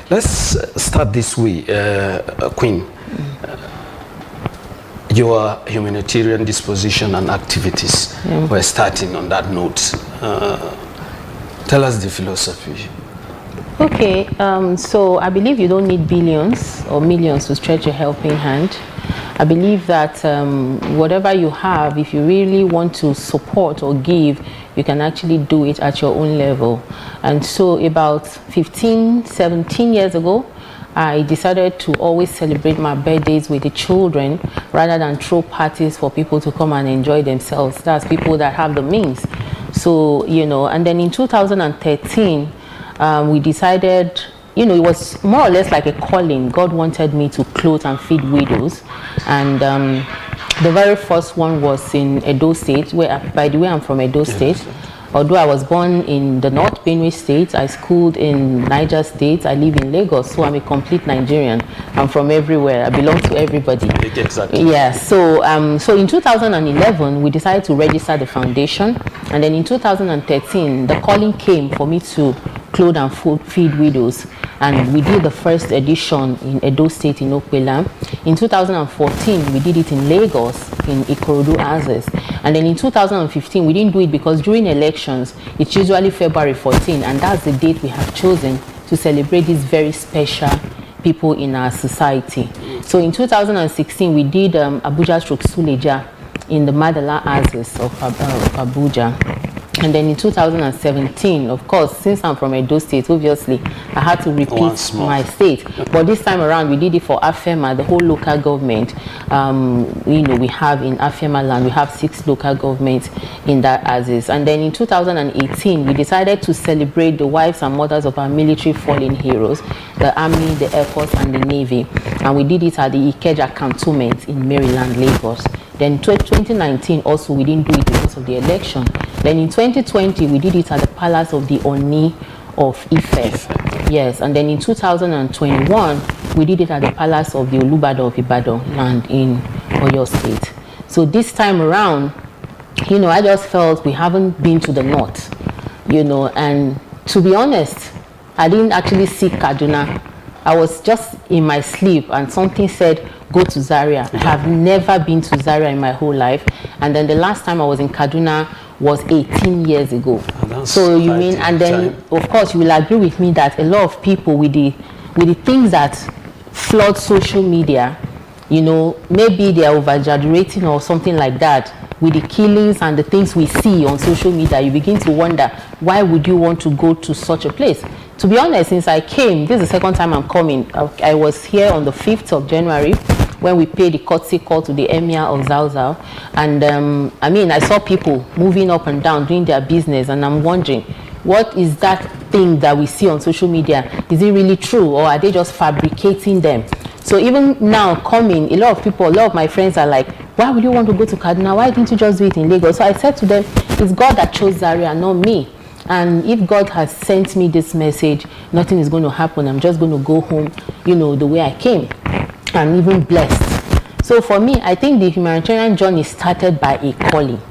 Let's start this way, Queen. Your humanitarian disposition and activities were starting on that note. Tell us the philosophy. Okay, so I believe you don't need billions or millions to stretch a helping hand. I believe that whatever you have, if you really want to support or give, you can actually do it at your own level. And so about 15, 17 years ago, I decided to always celebrate my birthdays with the children rather than throw parties for people to come and enjoy themselves. That's people that have the means. So, you know, and then in 2013, we decided, you know, it was more or less like a calling. God wanted me to clothe and feed widows. And the very first one was in Edo State, where, by the way, I'm from Edo State. Although I was born in the North Benue State, I schooled in Niger State, I live in Lagos, so I'm a complete Nigerian. I'm from everywhere, I belong to everybody. Exactly. Yeah, so in 2011, we decided to register the foundation, and then in 2013, the calling came for me to clothe and feed widows, and we did the first edition in Edo State in Okpela. In 2014, we did it in Lagos, in Ikorodu Azes, and then in 2015, we didn't do it because during elections, it's usually February 14, and that's the date we have chosen to celebrate these very special people in our society. So in 2016, we did Abuja/Suleja in the Madala Azes of Abuja. And then in 2017, of course, since I'm from Edo State, obviously, I had to repeat my state. But this time around, we did it for Afema, the whole local government. You know, we have in Afema land, we have 6 local governments in that Azes. And then in 2018, we decided to celebrate the wives and mothers of our military fallen heroes, the Army, the Air Force, and the Navy. And we did it at the Ikeja cantonment in Maryland, Lagos. Then 2019 also, we didn't do it because of the election. Then in 2020, we did it at the Palace of the Oni of Ife. Yes, and then in 2021, we did it at the Palace of the Olubado of Ibadan land in Oyo State. So this time around, you know, I just felt we haven't been to the north, you know, and to be honest, I didn't actually see Kaduna. I was just in my sleep and something said, go to Zaria. I have never been to Zaria in my whole life. And then the last time I was in Kaduna was 18 years ago. So you mean, and then of course you will agree with me that a lot of people with the things that flood social media, you know, maybe they are over-exaggerating or something like that. With the killings and the things we see on social media, you begin to wonder, why would you want to go to such a place? To be honest, since I came, this is the second time I'm coming. I was here on the 5th of January when we paid the courtesy call to the Emir of Zauzau. And I mean, I saw people moving up and down, doing their business, and I'm wondering, what is that thing that we see on social media? Is it really true, or are they just fabricating them? So even now coming, a lot of people, a lot of my friends are like, why would you want to go to Kaduna? Why didn't you just do it in Lagos? So I said to them, it's God that chose Zaria, not me. And if God has sent me this message, nothing is going to happen. I'm just going to go home, you know, the way I came. I'm even blessed. So for me, I think the humanitarian journey started by a calling.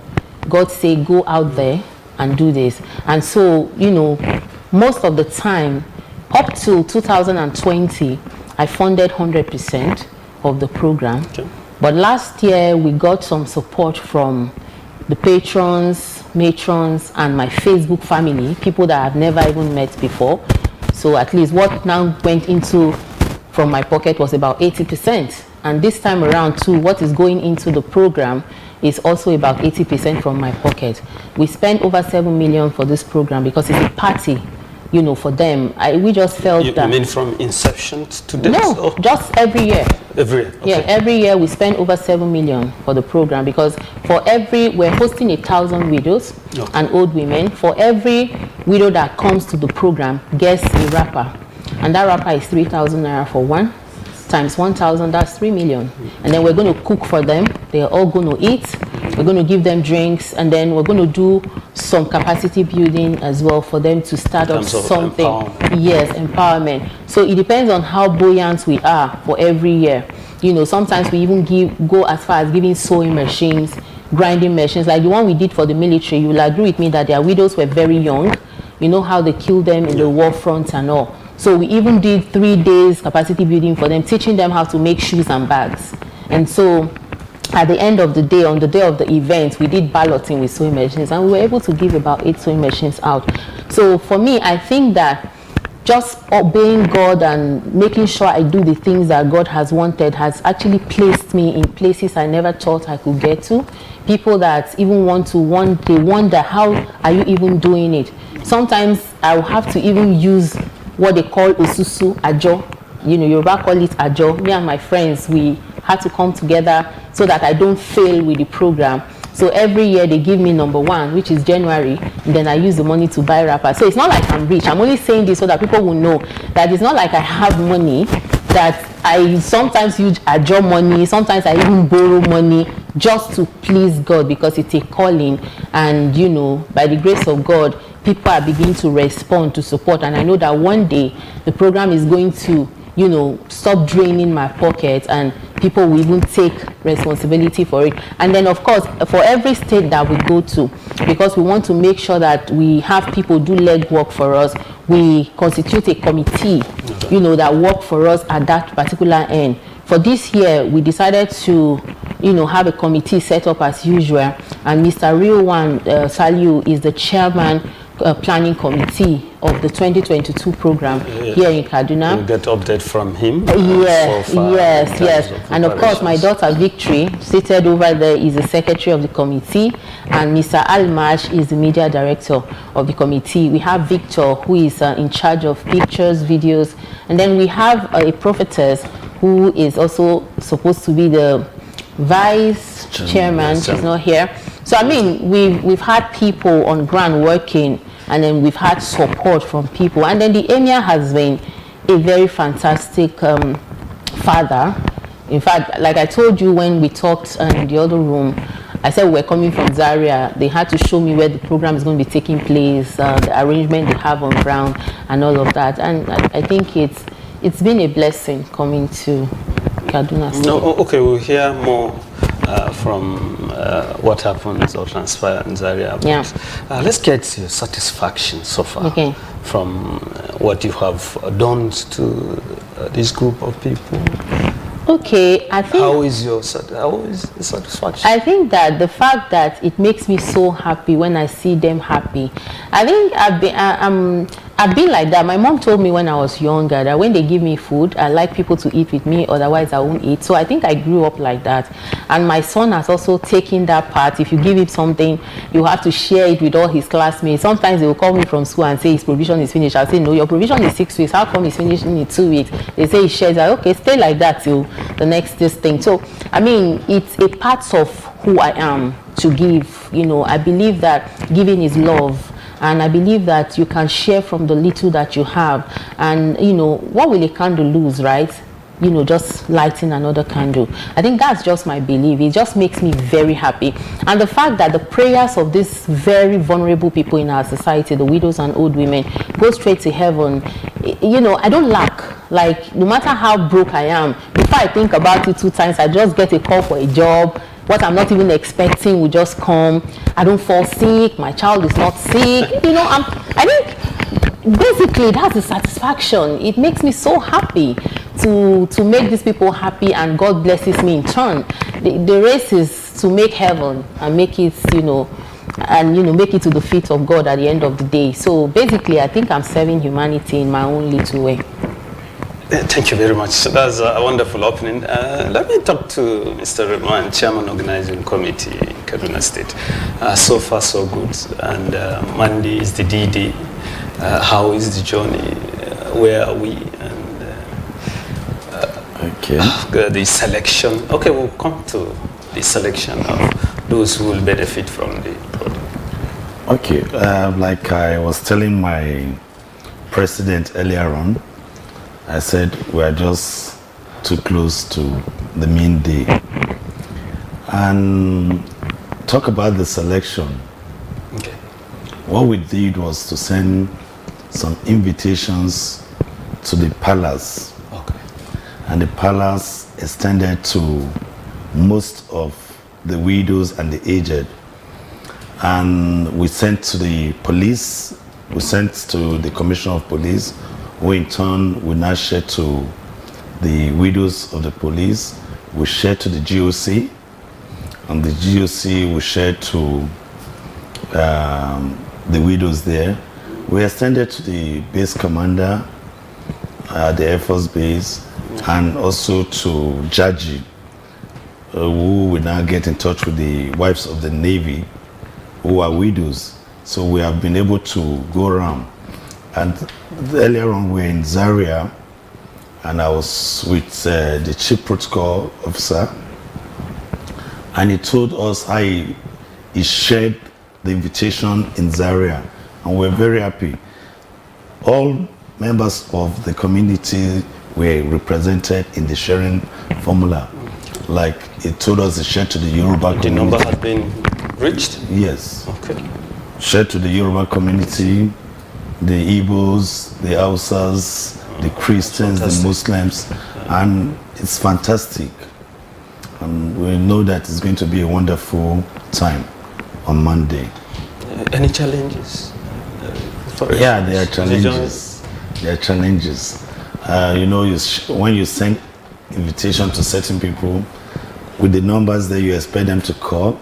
God said, go out there and do this. And so, you know, most of the time, up to 2020, I funded 100% of the program. Okay. But last year, we got some support from the patrons, matrons, and my Facebook family, people that I've never even met before. So at least what now went into from my pocket was about 80%. And this time around too, what is going into the program is also about 80% from my pocket. We spent over 7 million for this program because it's a party, you know, for them. We just felt that... You mean from inception to this? No, just every year. Every year? Okay. Yeah, every year we spend over 7 million for the program because we're hosting 1,000 widows and old women. For every widow that comes to the program, gets a wrapper. And that wrapper is 3,000 naira for one. Times 1,000, that's 3 million. And then we're going to cook for them. They're all going to eat. We're going to give them drinks, and then we're going to do some capacity building as well for them to start up something. Yes, empowerment. So it depends on how buoyant we are for every year. You know, sometimes we even go as far as giving sewing machines, grinding machines, like the one we did for the military. You will agree with me that their widows were very young. You know how they killed them in the war front and all. So we even did 3 days capacity building for them, teaching them how to make shoes and bags. And so at the end of the day, on the day of the event, we did balloting with sewing machines, and we were able to give about 8 sewing machines out. So for me, I think that just obeying God and making sure I do the things that God has wanted has actually placed me in places I never thought I could get to. People that even they wonder, how are you even doing it? Sometimes I will have to even use what they call ususu, ajo. Yoruba call it ajo. Me and my friends, we had to come together so that I don't fail with the program. So every year they give me number 1, which is January, and then I use the money to buy wrappers. So it's not like I'm rich. I'm only saying this so that people will know that it's not like I have money, that I sometimes use ajo money, sometimes I even borrow money just to please God, because it's a calling. And by the grace of God, people are beginning to respond, to support, and I know that one day the program is going to stop draining my pocket, and people will even take responsibility for it. And then of course, for every state that we go to, because we want to make sure that we have people do leg work for us, we constitute a committee that work for us at that particular end. For this year, we decided to have a committee set up as usual, and Mr. Rilwan Saliu is the chairman planning committee of the 2022 program here in Kaduna. We'll get update from him. Yes. And of course, my daughter Victory, seated over there, is the secretary of the committee, and Mr. Almash is the media director of the committee. We have Victor, who is in charge of pictures, videos, and then we have a prophetess who is also supposed to be the vice chairman. She's not here. So I mean, we've had people on ground working, and then we've had support from people, and then the emir has been a very fantastic father. In fact, like I told you when we talked in the other room, I said we're coming from Zaria. They had to show me where the program is going to be taking place, the arrangement they have on ground, and all of that. And I think it's been a blessing coming to Kaduna State. No, okay, we'll hear more from what happens or transpires in Zaria. Let's get your satisfaction so far from what you have done to this group of people. Okay, I think. How is the satisfaction? I think that the fact that it makes me so happy when I see them happy. I think I've been like that. My mom told me when I was younger that when they give me food, I like people to eat with me, otherwise I won't eat. So I think I grew up like that. And my son has also taken that part. If you give him something, you have to share it with all his classmates. Sometimes they will call me from school and say his provision is finished. I'll say, no, your provision is 6 weeks. How come he's finishing in 2 weeks? They say he shares. Like, okay, stay like that till the next thing. So, I mean, it's a part of who I am to give. I believe that giving is love. And I believe that you can share from the little that you have. And, what will a candle lose, right? Just lighting another candle. I think that's just my belief. It just makes me very happy. And the fact that the prayers of these very vulnerable people in our society, the widows and old women, go straight to heaven. I don't lack. Like, no matter how broke I am, before I think about it 2 times, I just get a call for a job. What I'm not even expecting will just come. I don't fall sick. My child is not sick. I think basically that's the satisfaction. It makes me so happy to make these people happy, and God blesses me in turn. The race is to make heaven and make it, make it to the feet of God at the end of the day. So basically, I think I'm serving humanity in my own little way. Thank you very much. That's a wonderful opening. Let me talk to Mr. Rilwan, Chairman Organizing Committee in Kaduna State. So far, so good. And Monday is the D-Day. How is the journey? Where are we? And the selection. Okay, we'll come to the selection of those who will benefit from the program. Okay, like I was telling my president earlier on, I said we are just too close to the main day. And talk about the selection. Okay. What we did was to send some invitations to the palace. Okay. And the palace extended to most of the widows and the aged. And we sent to the police, we sent to the Commissioner of Police, We in turn will now share to the widows of the police, we share to the GOC, and the GOC will share to the widows there. We extended to the base commander, the Air Force base, and also to Jaji, who will now get in touch with the wives of the Navy, who are widows. So we have been able to go around. And earlier on, we were in Zaria, and I was with the chief protocol officer, and he told us how he shared the invitation in Zaria, and we're very happy. All members of the community were represented in the sharing formula. Like he told us, he shared to the Yoruba community. The number had been reached? Yes. Okay. Shared to the Yoruba community, the Igbos, the Hausas, the Christians, the Muslims, and it's fantastic. And we know that it's going to be a wonderful time on Monday. Any challenges? Yeah, there are challenges. There are challenges. You know, when you send invitation to certain people, with the numbers that you expect them to call,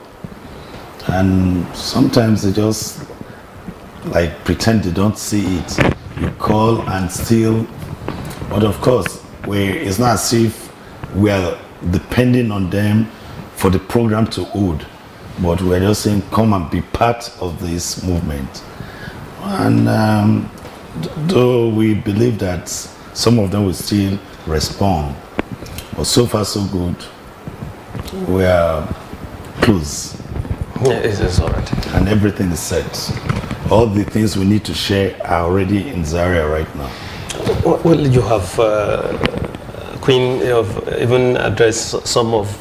and sometimes they just like pretend they don't see it. You call and still, but of course, it's not as if we are depending on them for the program to hold, but we're just saying, come and be part of this movement. And though we believe that some of them will still respond, but so far so good. We are close. Yeah, it's all right. And everything is set. All the things we need to share are already in Zaria right now. Well, you have, Queen, you have even addressed some of,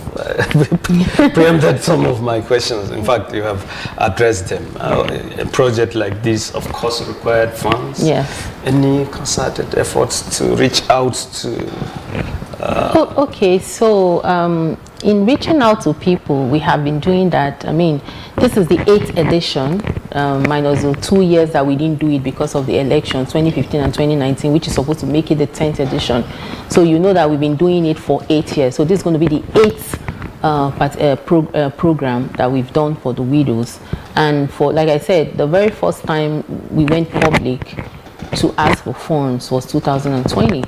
preempted some of my questions. In fact, you have addressed them. A project like this, of course, required funds. Yes. Any concerted efforts to reach out to... Okay, so in reaching out to people, we have been doing that. I mean, this is the 8th edition, minus the 2 years that we didn't do it because of the elections, 2015 and 2019, which is supposed to make it the 10th edition. So you know that we've been doing it for 8 years. So this is going to be the 8th program that we've done for the widows. And for, like I said, the very first time we went public to ask for funds was 2020.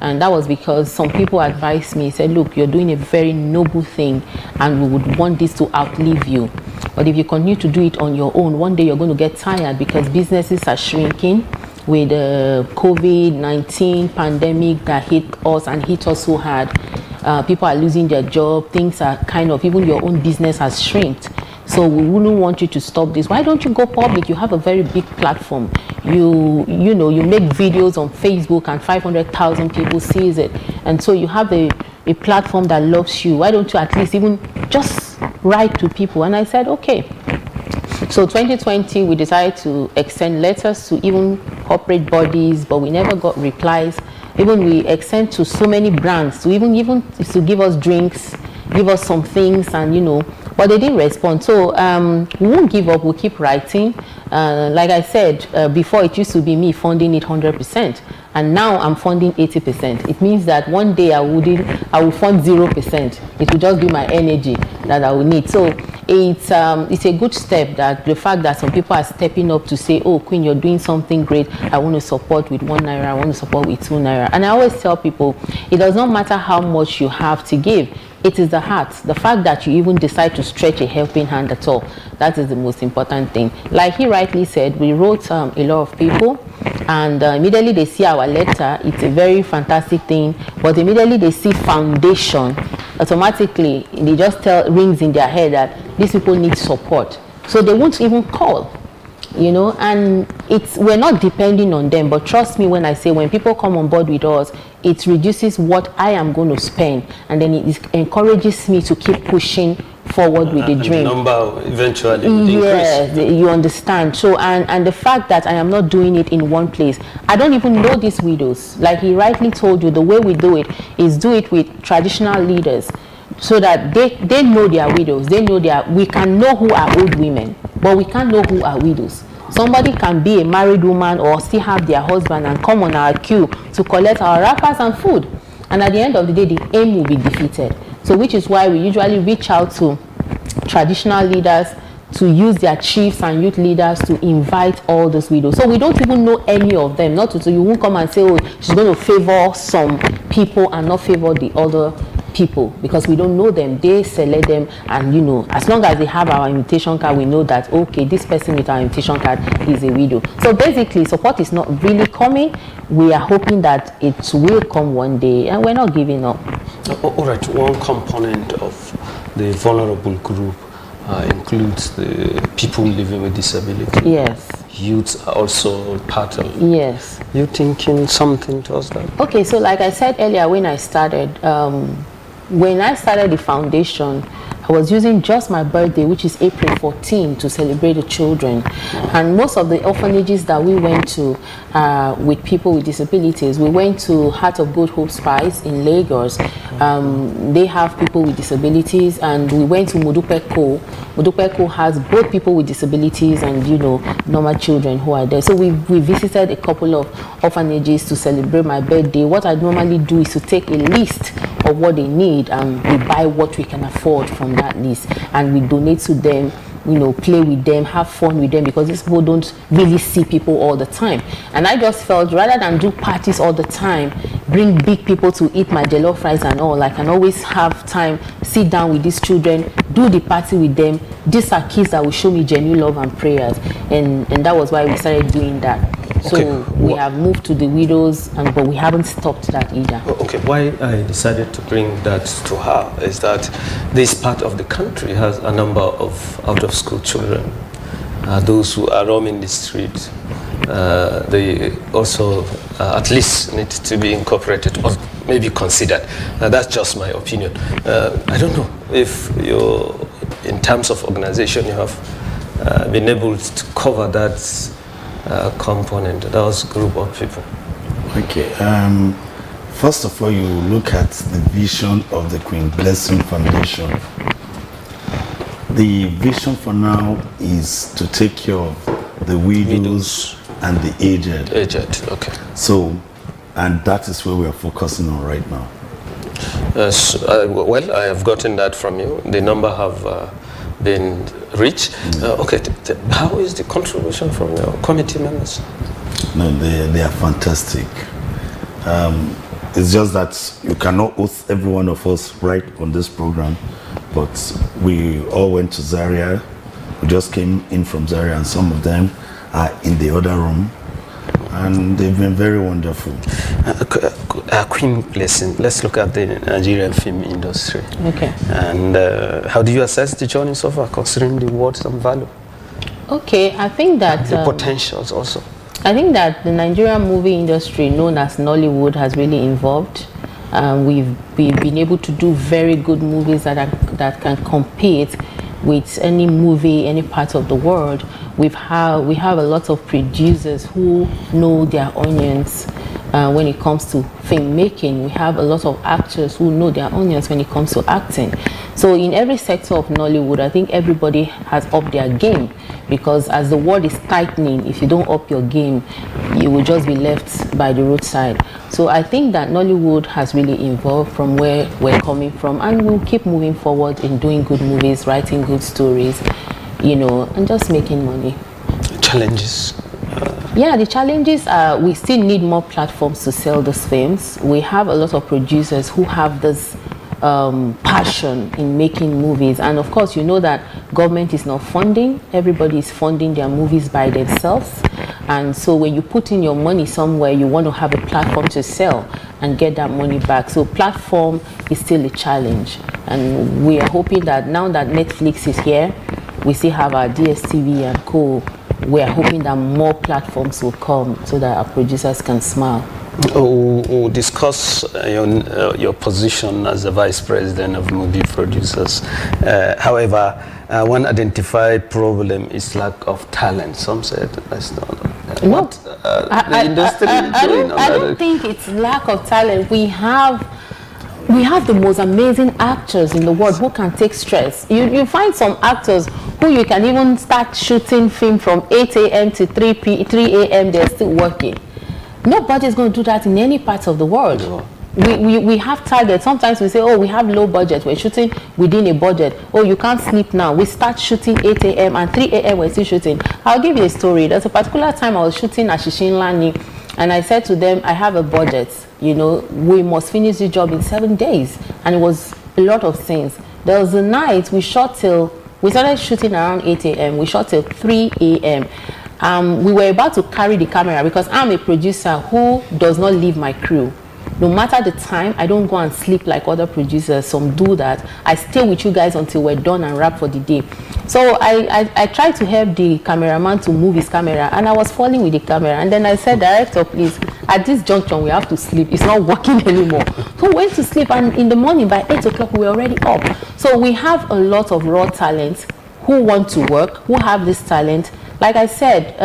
And that was because some people advised me, said, look, you're doing a very noble thing and we would want this to outlive you. But if you continue to do it on your own, one day you're going to get tired because businesses are shrinking with the COVID-19 pandemic that hit us and hit us so hard. People are losing their job. Things are kind of, even your own business has shrinked. So we wouldn't want you to stop this. Why don't you go public? You have a very big platform. You know, you make videos on Facebook and 500,000 people sees it. And so you have a platform that loves you. Why don't you at least even just write to people? And I said, okay. So 2020, we decided to extend letters to even corporate bodies, but we never got replies. Even we extend to so many brands to even to give us drinks, give us some things, and you know, but they didn't respond. So we won't give up. We'll keep writing. Like I said before, it used to be me funding it 100%, and now I'm funding 80%. It means that one day I will fund 0%. It will just be my energy that I will need. So it's a good step, that the fact that some people are stepping up to say, oh, Queen, you're doing something great. I want to support with 1 naira. I want to support with 2 naira. And I always tell people, it does not matter how much you have to give. It is the heart, the fact that you even decide to stretch a helping hand at all. That is the most important thing. Like he rightly said, we wrote a lot of people, and immediately they see our letter, it's a very fantastic thing. But immediately they see foundation, automatically they just rings in their head that these people need support. So they won't even call. You know, and we're not depending on them, but trust me when I say, when people come on board with us, it reduces what I am going to spend, and then it encourages me to keep pushing forward with the dream. The number eventually will increase. Yes, you understand. So and the fact that I am not doing it in one place, I don't even know these widows. Like he rightly told you, the way we do it is do it with traditional leaders, so that they know their widows. They know we can know who are old women, but we can't know who are widows. Somebody can be a married woman or still have their husband and come on our queue to collect our wrappers and food. And at the end of the day, the aim will be defeated. So which is why we usually reach out to traditional leaders to use their chiefs and youth leaders to invite all those widows. So we don't even know any of them. Not to, so you won't come and say, oh, she's going to favor some people and not favor the other people, because we don't know them. They select them, and you know, as long as they have our invitation card, we know that okay, this person with our invitation card is a widow. So basically, support is not really coming. We are hoping that it will come one day, and we're not giving up. All right, one component of the vulnerable group includes the people living with disability. Yes. Youths are also part of it. Yes. You thinking something to us that? Okay, so like I said earlier, when I started the foundation, I was using just my birthday, which is April 14, to celebrate the children. And most of the orphanages that we went to with people with disabilities, we went to Heart of Good Hope Spice in Lagos. They have people with disabilities, and we went to Modupeko. Modupeko has both people with disabilities and, you know, normal children who are there. So we visited a couple of orphanages to celebrate my birthday. What I normally do is to take a list of what they need, and we buy what we can afford from that list, and we donate to them, you know, play with them, have fun with them, because these people don't really see people all the time. And I just felt, rather than do parties all the time, bring big people to eat my jollof rice and all, I can always have time, sit down with these children, do the party with them. These are kids that will show me genuine love and prayers, and that was why we started doing that. So Okay. we have moved to the widows, but we haven't stopped that either. Okay, why I decided to bring that to her is that this part of the country has a number of out-of-school children, those who are roaming the street. They also at least need to be incorporated or maybe considered. That's just my opinion. I don't know if in terms of organization, you have been able to cover that component, those group of people. Okay. First of all, you look at the vision of the Queen Blessing Foundation. The vision for now is to take care of the widows and the aged. Aged, okay. So, and that is where we are focusing on right now. Well, I have gotten that from you. The number have been reached. Okay, how is the contribution from your committee members? No, they are fantastic. It's just that you cannot host every one of us right on this program, but we all went to Zaria. We just came in from Zaria, and some of them are in the other room, and they've been very wonderful. Queen Blessing, let's look at the Nigerian film industry. Okay. And how do you assess the journey so far, considering the worth and value? Okay, I think that The potentials also. I think that the Nigerian movie industry, known as Nollywood, has really evolved. We've been able to do very good movies that can compete with any movie, any part of the world. We have a lot of producers who know their onions when it comes to filmmaking. We have a lot of actors who know their onions when it comes to acting. So in every sector of Nollywood, I think everybody has upped their game, because as the world is tightening, if you don't up your game, you will just be left by the roadside. So I think that Nollywood has really evolved from where we're coming from, and we'll keep moving forward in doing good movies, writing good stories, you know, and just making money. Challenges. Yeah, the challenges are we still need more platforms to sell these films. We have a lot of producers who have this passion in making movies, and of course you know that government is not funding. Everybody is funding their movies by themselves, and so when you put in your money somewhere, you want to have a platform to sell and get that money back. So platform is still a challenge, and we are hoping that now that Netflix is here, we still have our DSTV and co. We are hoping that more platforms will come so that our producers can smile. We'll discuss your position as the vice president of movie producers. However, one identified problem is lack of talent. Some said that's not. What the industry is doing. I don't think it's lack of talent. We have We have the most amazing actors in the world who can take stress. You find some actors who you can even start shooting film from 8 a.m. to 3 a.m. they're still working. Nobody's going to do that in any part of the world. No. We have targets. Sometimes we say, oh, we have low budget. We're shooting within a budget. Oh, you can't sleep now. We start shooting 8 a.m. and 3 a.m. we're still shooting. I'll give you a story. There's a particular time I was shooting at Shishinlani, and I said to them, I have a budget. You know, we must finish the job in 7 days. And it was a lot of things. There was a night we started shooting around 8 a.m. We shot till 3 a.m. We were about to carry the camera because I'm a producer who does not leave my crew. No matter the time, I don't go and sleep like other producers. Some do that. I stay with you guys until we're done and wrap for the day. So I tried to help the cameraman to move his camera, and I was falling with the camera. And then I said, director, please, at this junction, we have to sleep. It's not working anymore. So we went to sleep, and in the morning, by 8 o'clock, we were already up. So we have a lot of raw talent who want to work, who have this talent. Like I said,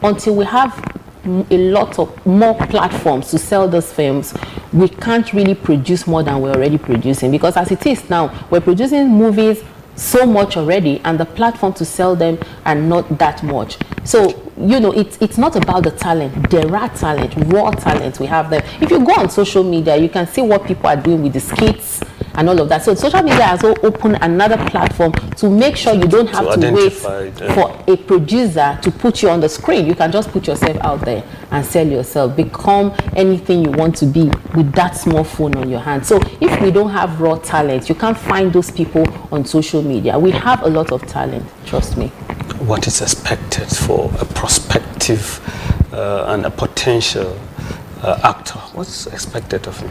until we have a lot of more platforms to sell those films, we can't really produce more than we're already producing, because as it is now, we're producing movies so much already, and the platform to sell them are not that much. So, you know, it's not about the talent. There are talent, raw talent, we have them. If you go on social media, you can see what people are doing with the skits and all of that. So social media has opened another platform to make sure you don't have to wait for a producer to put you on the screen. You can just put yourself out there and sell yourself. Become anything you want to be with that small phone on your hand. So if we don't have raw talent, you can't find those people on social media. We have a lot of talent, trust me. What is expected for a prospective and a potential actor? What's expected of him?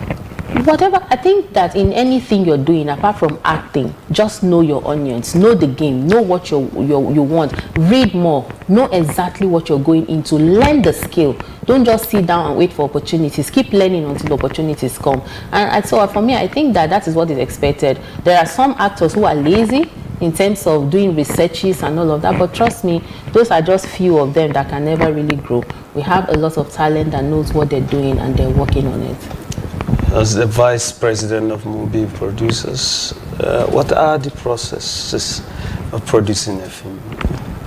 Whatever. I think that in anything you're doing, apart from acting, just know your onions, know the game, know what you want, read more, know exactly what you're going into, learn the skill. Don't just sit down and wait for opportunities. Keep learning until opportunities come. And so for me, I think that is what is expected. There are some actors who are lazy in terms of doing researches and all of that, but trust me, those are just few of them that can never really grow. We have a lot of talent that knows what they're doing, and they're working on it. As the Vice President of movie producers, what are the processes of producing a film?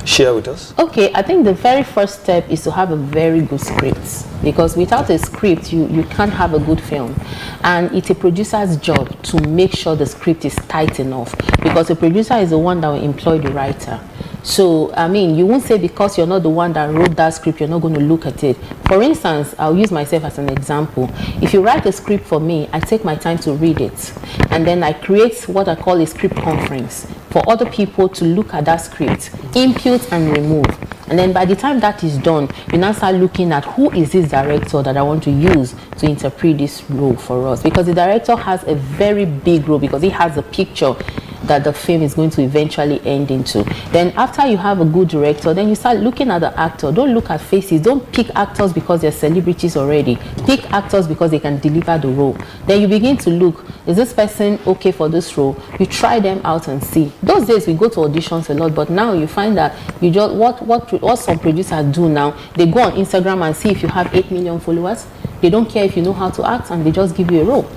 Share with us. Okay, I think the very first step is to have a very good script, because without a script, you can't have a good film. And it's a producer's job to make sure the script is tight enough, because a producer is the one that will employ the writer. So, I mean, you won't say because you're not the one that wrote that script, you're not going to look at it. For instance, I'll use myself as an example. If you write a script for me, I take my time to read it. And then I create what I call a script conference for other people to look at that script, input and remove. And then by the time that is done, you now start looking at who is this director that I want to use to interpret this role for us. Because the director has a very big role, because he has a picture that the film is going to eventually end into. Then after you have a good director, then you start looking at the actor. Don't look at faces. Don't pick actors because they're celebrities already. Pick actors because they can deliver the role. Then you begin to look, is this person okay for this role? You try them out and see. Those days we go to auditions a lot, but now you find that you just what some producers do now, they go on Instagram and see if you have 8 million followers. They don't care if you know how to act, and they just give you a role.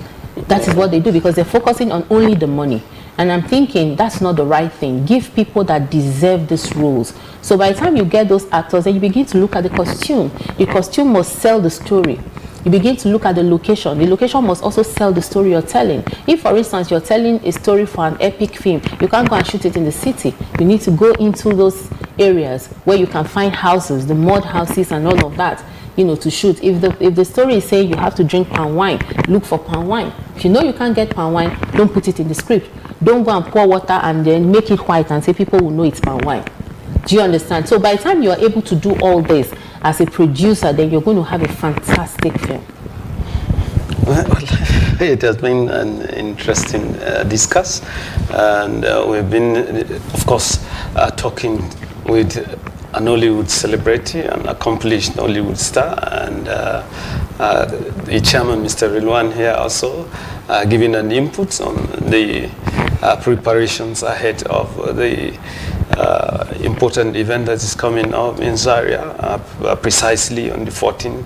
That is what they do, because they're focusing on only the money. And I'm thinking that's not the right thing. Give people that deserve these roles. So by the time you get those actors, then you begin to look at the costume. The costume must sell the story. You begin to look at the location. The location must also sell the story you're telling. If, for instance, you're telling a story for an epic film, you can't go and shoot it in the city. You need to go into those areas where you can find houses, the mud houses and all of that, you know, to shoot. If the story is saying you have to drink palm wine, look for palm wine. If you know you can't get palm wine, don't put it in the script. Don't go and pour water and then make it white and say people will know it's palm wine. Do you understand? So by the time you are able to do all this as a producer, then you're going to have a fantastic film. Well, it has been an interesting discuss, and we've been, of course, talking with a Nollywood celebrity, an accomplished Nollywood star, and the chairman, Mr. Rilwan, here also giving an input on the preparations ahead of the important event that is coming up in Zaria, precisely on the 14th.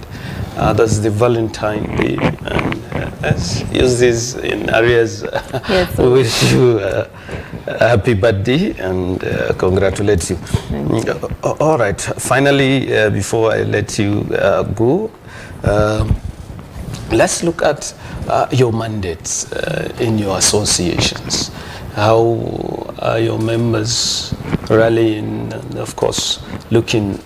That's the Valentine Day, and Let's use this in areas. Yes, We wish you a happy birthday and congratulate you. All right. Finally, before I let you go, let's look at your mandates in your associations. How are your members rallying and, of course, looking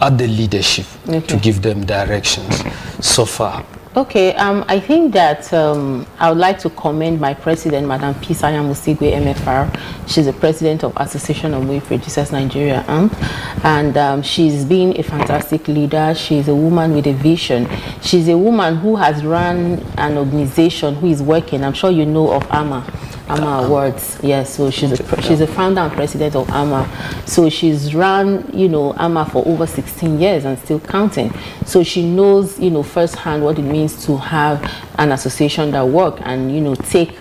at the leadership to give them directions so far? Okay, I think that I would like to commend my president, Madam Pisaya Musigwe, MFR. She's the president of Association of Movie Producers Nigeria, and she's been a fantastic leader. She's a woman with a vision. She's a woman who has run an organization who is working. I'm sure you know of AMA Awards. Yes, so she's a founder and president of AMA. So she's run, AMA for over 16 years and still counting. So she knows, firsthand what it means to have an association that work and, take,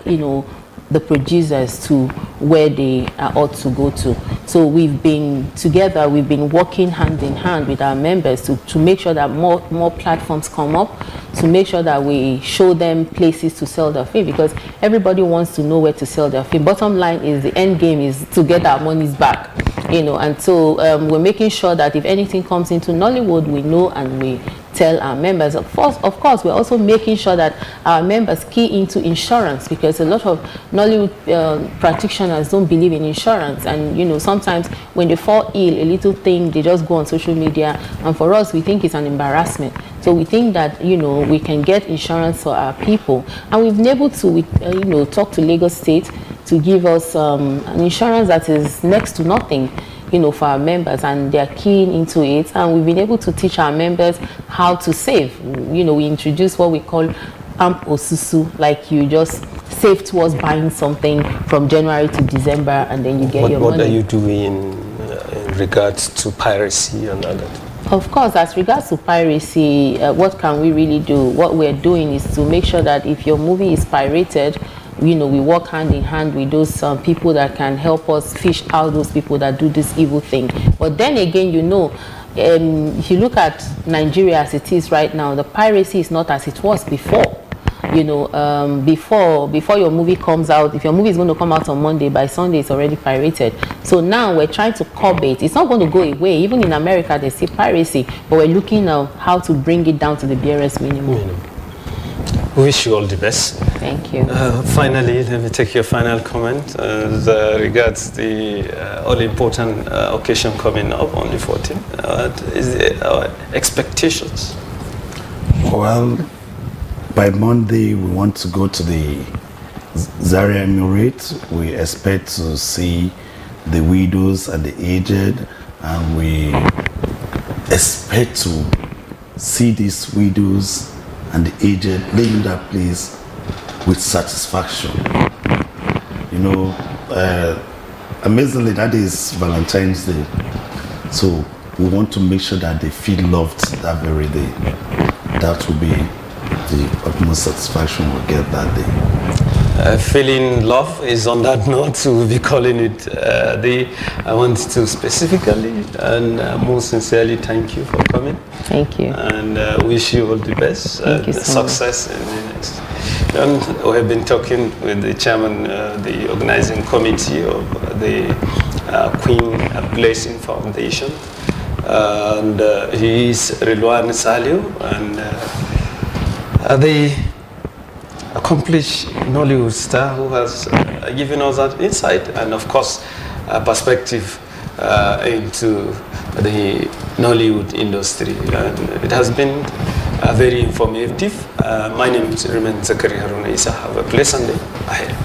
the producers to where they ought to go to. So we've been together, we've been working hand in hand with our members to make sure that more platforms come up, to make sure that we show them places to sell their film, because everybody wants to know where to sell their film. Bottom line is the end game is to get our monies back, and so we're making sure that if anything comes into Nollywood, we know and we tell our members. Of course, we're also making sure that our members key into insurance, because a lot of Nollywood practitioners don't believe in insurance, and sometimes when they fall ill, a little thing, they just go on social media, and for us, we think it's an embarrassment. So we think that we can get insurance for our people, and we've been able to talk to Lagos State to give us an insurance that is next to nothing, for our members, and they're keen into it, and we've been able to teach our members how to save. We introduce what we call AMP Osusu, like you just save towards buying something from January to December, and then you get your money. What are you doing in regards to piracy and all that? Of course, as regards to piracy, what can we really do? What we're doing is to make sure that if your movie is pirated, we work hand in hand with those people that can help us fish out those people that do this evil thing. But then again, if you look at Nigeria as it is right now, the piracy is not as it was before. Before your movie comes out, if your movie is going to come out on Monday, by Sunday it's already pirated. So now we're trying to curb it. It's not going to go away. Even in America, they see piracy, but we're looking at how to bring it down to the barest minimum. We wish you all the best. Thank you. Finally, let me take your final comment as regards the all-important occasion coming up on the 14th. What is our expectations? Well, by Monday, we want to go to the Zaria Emirate. We expect to see the widows and the aged, and we expect to see these widows and the aged leaving that place with satisfaction. Amazingly, that is Valentine's Day. So we want to make sure that they feel loved that very day. That will be the utmost satisfaction we'll get that day. Feeling love is on that note. We'll be calling it I want to specifically and most sincerely thank you for coming. Thank you. And wish you all the best. Thank you so success in the next. And we have been talking with the chairman, the organizing committee of the Queen Blessing Foundation. And he is Rilwan Saliu, and the accomplished Nollywood star who has given us that insight and, of course, a perspective into the Nollywood industry. And it has been very informative. My name is Zakaria Haruna Isa. Have a pleasant day ahead.